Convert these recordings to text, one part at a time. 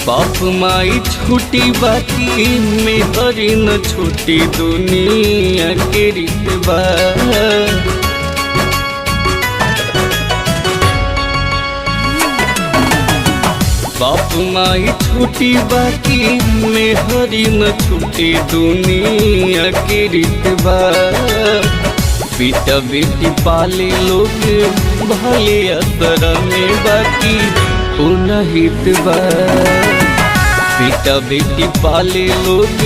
बाप माई छूटी बाकी में हरी न छूटी दुनिया के रितबा। बाप माई छूटी बाकी में हरी न छूटी दुनिया के रितबा। बेटा बेटी पाले लोग भले असर में बाकी उनहित बा। बेटा बेटी पाले लोग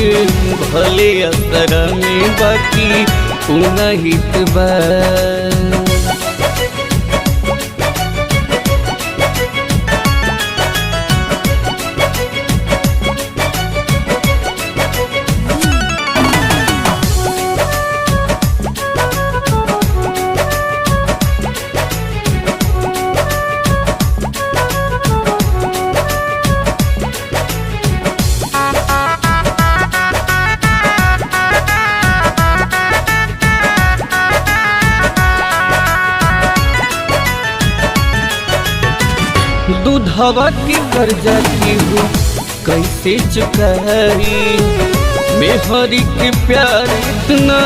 भले असर में बाकी उनहित बा। दूधवा की कर्जा की हो कैसे चुकाई। मेहरी के प्यार इतना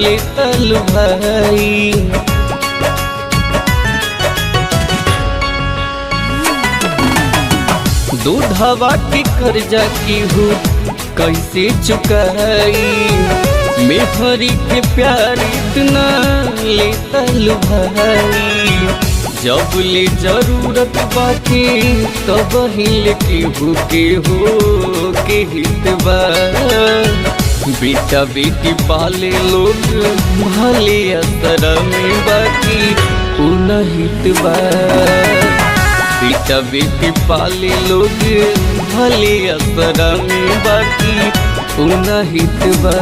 लेतल भाई। दूधवा की कर्जा की हो कैसे चुकाई। मेहरी के प्यार इतना लेतल भाई। जब ले जरूरत बाकी तब हिल के हो के हितबा। बेटा बेटी पाले लोग भले असर में बाकी उनहितबा। बेटा बेटी पाले लोग भले असर में बाकी उनहितबा।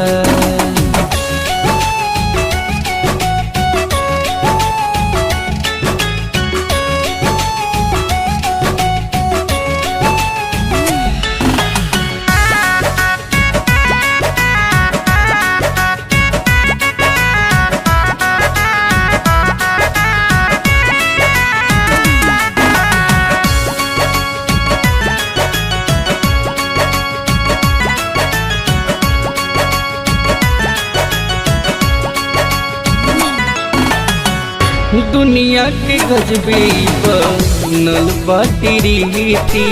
दुनिया के गजबे बनल बाटी रीति।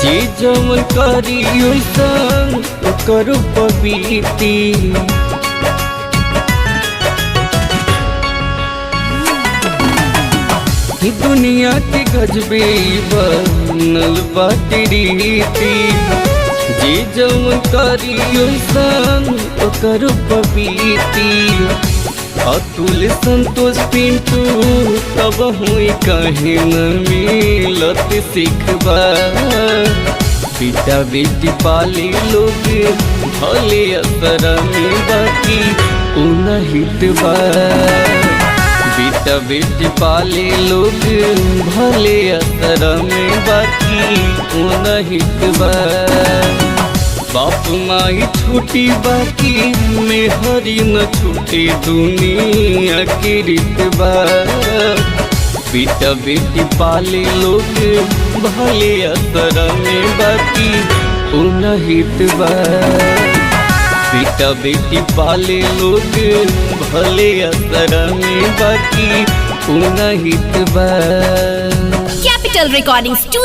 जे जमन करी ओइसन ओकर पबीती। दुनिया के गजबे बनल बाटी रीति। जे जमन करी ओइसन ओकर पबीती। अतुल संतोष पिंटू तब हुई कहीं न मिलत सिखबा। बेटा बेटी पाले लोग भले असर में बाकी उनहितबा। बेटा बेटी पाले लोग भले असर में बाकी उनहितबा। बाप माई छूटी बाकी में हरी न छूटी दुनिया की रितबा। बेटा बेटी पाले लोग भले असर में बाकी उनहितबा। बेटा बेटी पाले लोग भले असर में बाकी उनहितबा। Capital recording